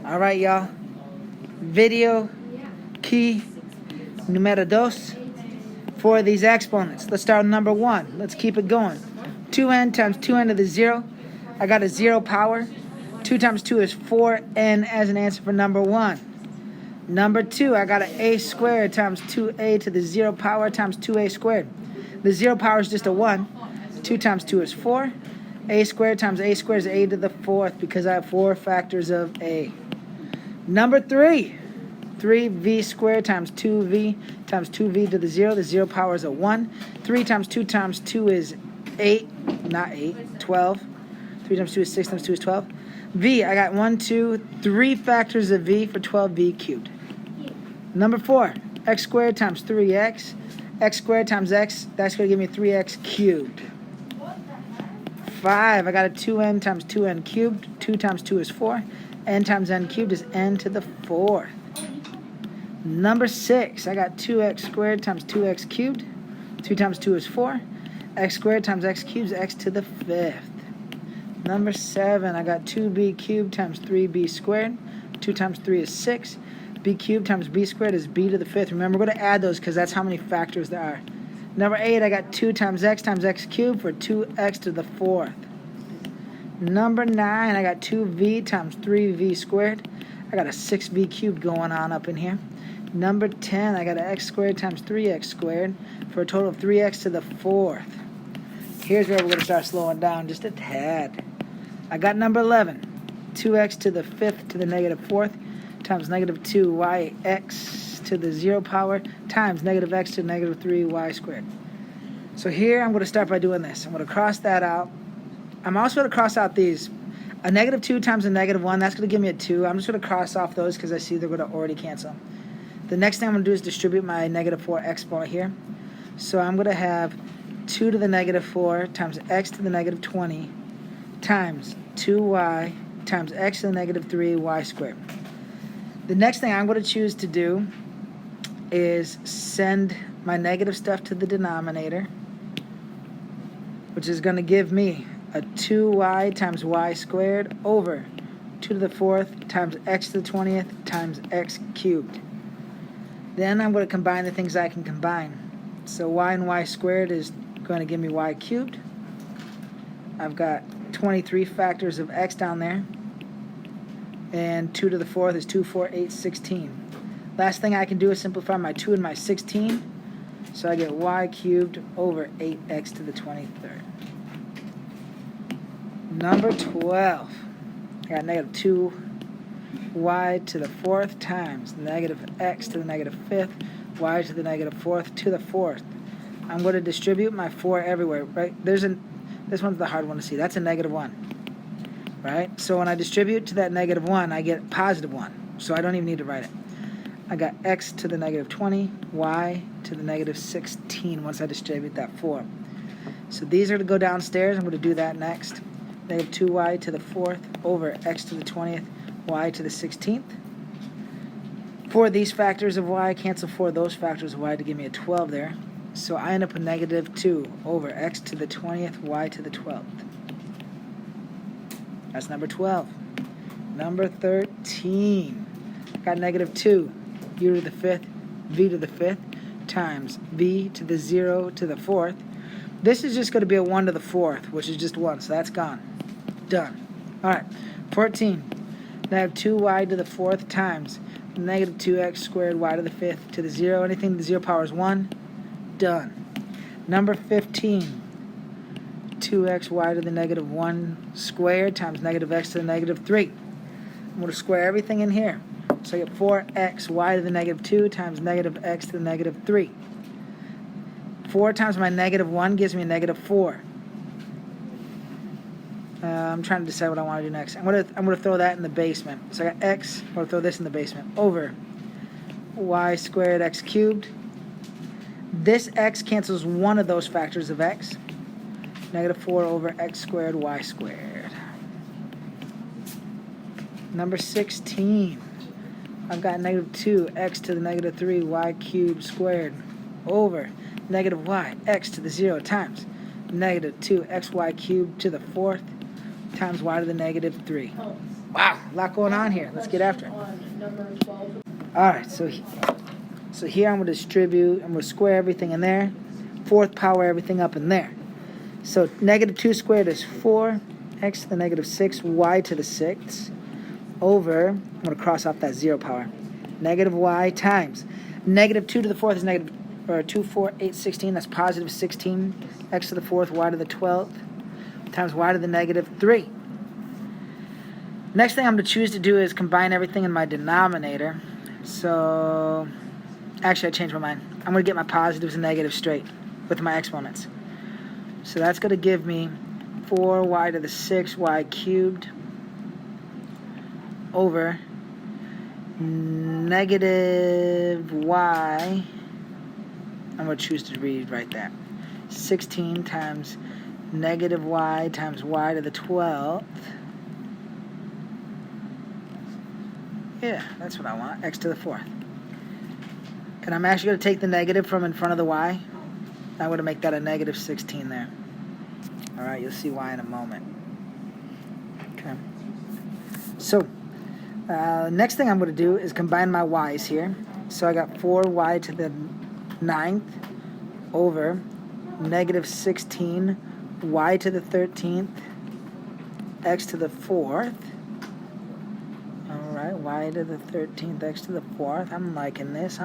All right, y'all. Video key numero dos for these exponents. Let's start with number 1. Let's keep it going. 2n times 2n to the 0. I got a 0 power. 2 times 2 is 4n as an answer for number 1. Number 2, I got an a squared times 2a to the 0 power times 2a squared. The 0 power is just a 1. 2 times 2 is 4. A squared times a squared is a to the 4th because I have 4 factors of a. Number 3, 3v squared times 2v times 2v to the 0. The 0 power is a 1. 3 times 2 is 8, not 8, 12. 3 times 2 is 6 times 2 is 12. V, I got 1, 2, 3 factors of v for 12v cubed. Number 4, x squared times 3x. X squared times x, that's going to give me 3x cubed. 5, I got a 2n times 2n cubed. 2 times 2 is 4. N times n cubed is n to the 4th. Number 6, I got 2x squared times 2x cubed. 2 times 2 is 4. X squared times x cubed is x to the 5th. Number 7, I got 2b cubed times 3b squared. 2 times 3 is 6. B cubed times b squared is b to the 5th. Remember, we're going to add those because that's how many factors there are. Number 8, I got 2 times x cubed for 2x to the 4th. Number 9, I got 2v times 3v squared. I got a 6v cubed going on up in here. Number 10, I got an x squared times 3x squared for a total of 3x to the 4th. Here's where we're going to start slowing down just a tad. I got number 11, 2x to the 5th to the negative 4th times negative 2yx to the 0 power times negative x to the negative 3y squared. So here I'm going to start by doing this. I'm going to cross that out. I'm also going to cross out these. A negative 2 times a negative 1, that's going to give me a 2. I'm just going to cross off those because I see they're going to already cancel. The next thing I'm going to do is distribute my negative 4 exponent here. So I'm going to have 2 to the negative 4 times x to the negative 20 times 2y times x to the negative 3y squared. The next thing I'm going to choose to do is send my negative stuff to the denominator, which is going to give me a 2y times y squared over 2 to the 4th times x to the 20th times x cubed. Then I'm going to combine the things I can combine. So y and y squared is going to give me y cubed. I've got 23 factors of x down there. And 2 to the 4th is 2, 4, 8, 16. Last thing I can do is simplify my 2 and my 16. So I get y cubed over 8x to the 23rd. Number 12. I got negative 2y to the 4th times negative x to the negative 5th, y to the negative 4th to the 4th. I'm going to distribute my 4 everywhere, right? This one's the hard one to see. That's a negative 1. Right? So when I distribute to that negative 1, I get positive 1. So I don't even need to write it. I got x to the negative 20, y to the negative 16 once I distribute that 4. So these are to go downstairs. I'm going to do that next. Negative 2y to the 4th over x to the 20th, y to the 16th. 4 of these factors of y cancel 4 of those factors of y to give me a 12 there. So I end up with negative 2 over x to the 20th, y to the 12th. That's number 12. Number 13. Got negative 2, u to the 5th, v to the 5th, times v to the 0 to the 4th. This is just going to be a 1 to the 4th, which is just 1, so that's gone. Done. All right, 14. Then I have 2y to the 4th times negative 2x squared y to the 5th to the 0. Anything to the 0 power is 1. Done. Number 15. 2xy to the negative 1 squared times negative x to the negative 3. I'm going to square everything in here. So I get 4xy to the negative 2 times negative x to the negative 3. 4 times my negative 1 gives me a negative 4. I'm trying to decide what I want to do next. I'm going to throw that in the basement. So I got x, I'm going to throw this in the basement, over y squared x cubed. This x cancels one of those factors of x. Negative 4 over x squared y squared. Number 16. I've got negative 2 x to the negative 3 y cubed squared over negative y x to the 0 times negative 2 xy cubed to the 4th times y to the negative 3. Wow, a lot going on here. Let's get after it. All right, so here I'm going to distribute. I'm going to square everything in there. Fourth power everything up in there. So negative 2 squared is 4, x to the negative 6, y to the 6, over, I'm going to cross off that 0 power, negative y times negative 2 to the 4th is negative, or 2, 4, 8, 16, that's positive 16, x to the 4th, y to the 12th, times y to the negative 3. Next thing I'm going to choose to do is combine everything in my denominator. So, actually I changed my mind. I'm going to get my positives and negatives straight with my exponents. So that's going to give me 4y to the 6y cubed over negative y. I'm going to choose to read right there. 16 times negative y times y to the 12th. Yeah, that's what I want, x to the 4th. And I'm actually going to take the negative from in front of the y. I'm going to make that a negative 16 there. All right, you'll see why in a moment. Okay. So, next thing I'm going to do is combine my y's here. So I got 4y to the 9th over negative 16 y to the 13th x to the 4th. All right, y to the 13th x to the 4th. I'm liking this.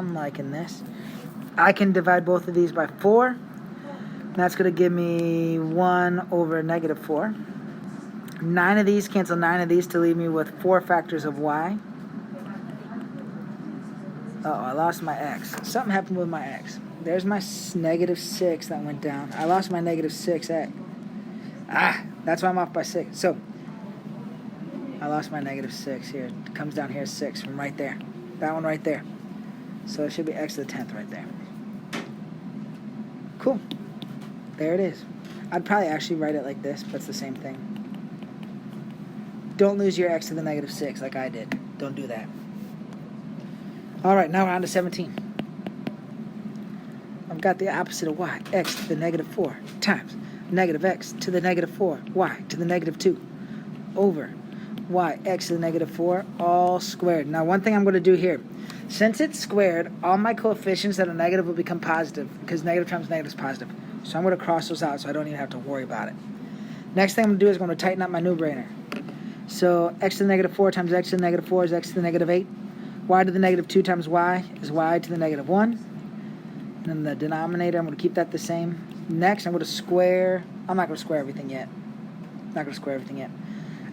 I can divide both of these by 4. That's going to give me 1 over negative 4. 9 of these cancel 9 of these to leave me with 4 factors of y. Uh-oh, I lost my x. Something happened with my x. There's my negative 6 that went down. I lost my negative 6x. That's why I'm off by 6. So, I lost my negative 6 here. It comes down here 6 from right there. That one right there. So it should be x to the 10th right there. Cool. There it is. I'd probably actually write it like this, but it's the same thing. Don't lose your x to the negative 6 like I did. Don't do that. All right, now we're on to 17. I've got the opposite of y, x to the negative 4 times negative x to the negative 4, y to the negative 2 over y, x to the negative 4, all squared. Now, one thing I'm going to do here, since it's squared, all my coefficients that are negative will become positive because negative times negative is positive. So I'm going to cross those out so I don't even have to worry about it. Next thing I'm going to do is I'm going to tighten up my numerator. So x to the negative 4 times x to the negative 4 is x to the negative 8. Y to the negative 2 times y is y to the negative 1. And then the denominator, I'm going to keep that the same. Next, I'm going to square. I'm not going to square everything yet. I'm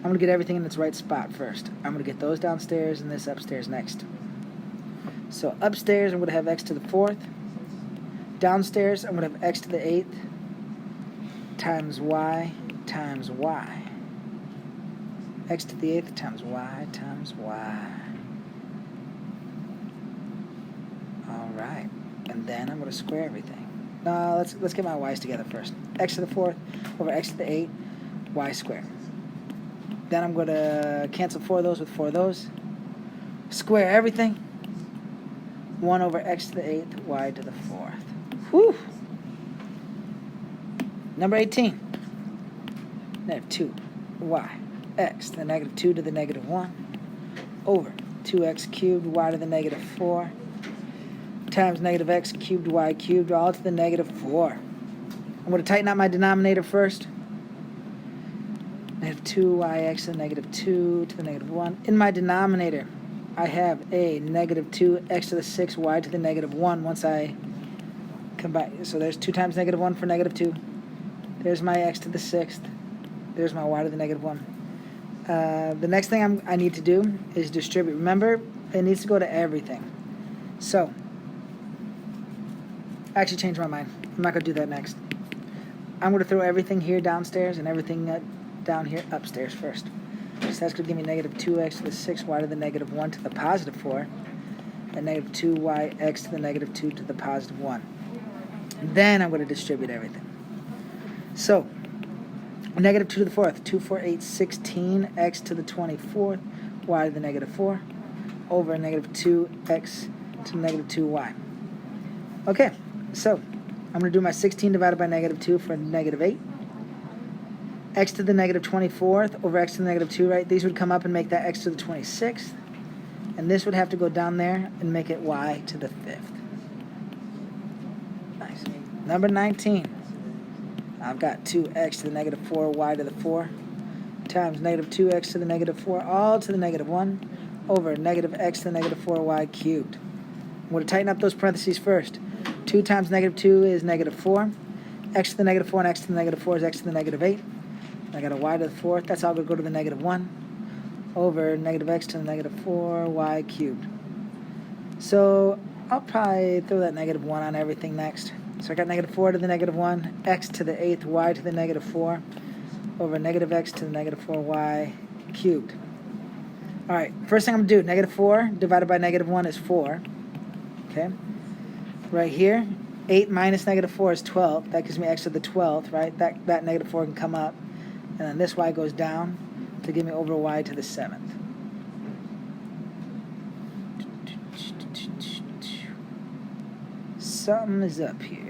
going to get everything in its right spot first. I'm going to get those downstairs and this upstairs next. So upstairs, I'm going to have x to the 4th. Downstairs, I'm going to have x to the 8th times y times y. X to the 8th times y times y. All right. And then I'm going to square everything. No, let's get my y's together first. X to the 4th over x to the 8, y squared. Then I'm going to cancel 4 of those with 4 of those. Square everything. 1 over x to the 8th, y to the 4th. Whew. Number 18. Negative 2, y, x to the negative 2 to the negative 1 over 2x cubed, y to the negative 4 times negative x cubed, y cubed, all to the negative 4. I'm going to tighten out my denominator first. Negative 2yx to the negative 2 to the negative 1. In my denominator, I have a negative 2x to the 6, y to the negative 1 once I combine. So there's 2 times negative 1 for negative 2. There's my x to the 6th. There's my y to the negative 1. The next thing I need to do is distribute. Remember, it needs to go to everything. So, I actually changed my mind. I'm not going to do that next. I'm going to throw everything here downstairs and everything down here upstairs first. So that's going to give me negative 2x to the 6, y to the negative 1 to the positive 4, and negative 2yx to the negative 2 to the positive 1. And then I'm going to distribute everything. So, negative 2 to the 4th, 2, 4, 8, 16, x to the 24th, y to the negative 4, over negative 2x to the negative 2y. Okay, so I'm going to do my 16 divided by negative 2 for negative 8. x to the negative 24th over x to the negative 2, right? These would come up and make that x to the 26th. And this would have to go down there and make it y to the 5th. Nice. Number 19. I've got 2x to the negative 4, y to the 4, times negative 2x to the negative 4, all to the negative 1, over negative x to the negative 4y cubed. I'm going to tighten up those parentheses first. 2 times negative 2 is negative 4. X to the negative 4 and x to the negative 4 is x to the negative 8. I got a y to the 4th. That's all going to go to the negative 1 over negative x to the negative 4y cubed. So I'll probably throw that negative 1 on everything next. So I got negative 4 to the negative 1, x to the 8th, y to the negative 4, over negative x to the negative 4y cubed. All right, first thing I'm going to do, negative 4 divided by negative 1 is 4. Okay, right here, 8 minus negative 4 is 12. That gives me x to the 12th, right? That negative 4 can come up. And then this y goes down to give me over y to the 7th. Something is up here.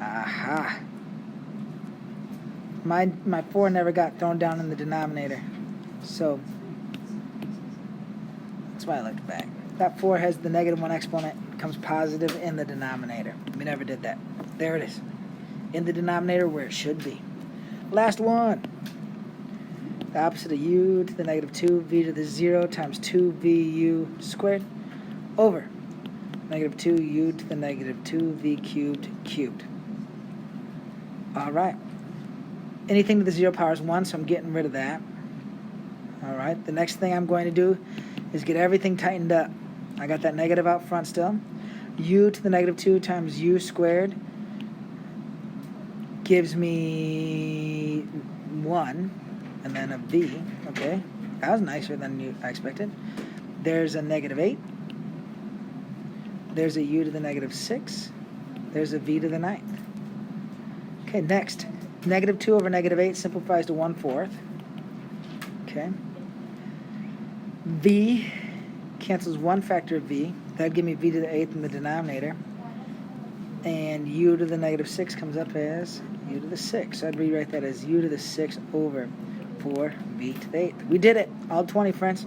Aha. My 4 never got thrown down in the denominator. So that's why I looked back. That 4 has the negative 1 exponent, comes positive in the denominator. We never did that. There it is. In the denominator where it should be. Last one. The opposite of u to the negative 2, v to the 0 times 2vu squared over negative 2u to the negative 2v cubed. All right. Anything to the 0 power is 1, so I'm getting rid of that. All right. The next thing I'm going to do is get everything tightened up. I got that negative out front still. U to the negative 2 times u squared gives me 1, and then a v. Okay. That was nicer than I expected. There's a negative 8. There's a u to the negative 6. There's a v to the 9th. Okay, next. Negative 2 over negative 8 simplifies to 1/4. Okay. V cancels one factor of v. That'd give me v to the 8th in the denominator. And u to the negative 6 comes up as u to the 6. So I'd rewrite that as u to the 6 over 4v to the 8th. We did it. All 20, friends.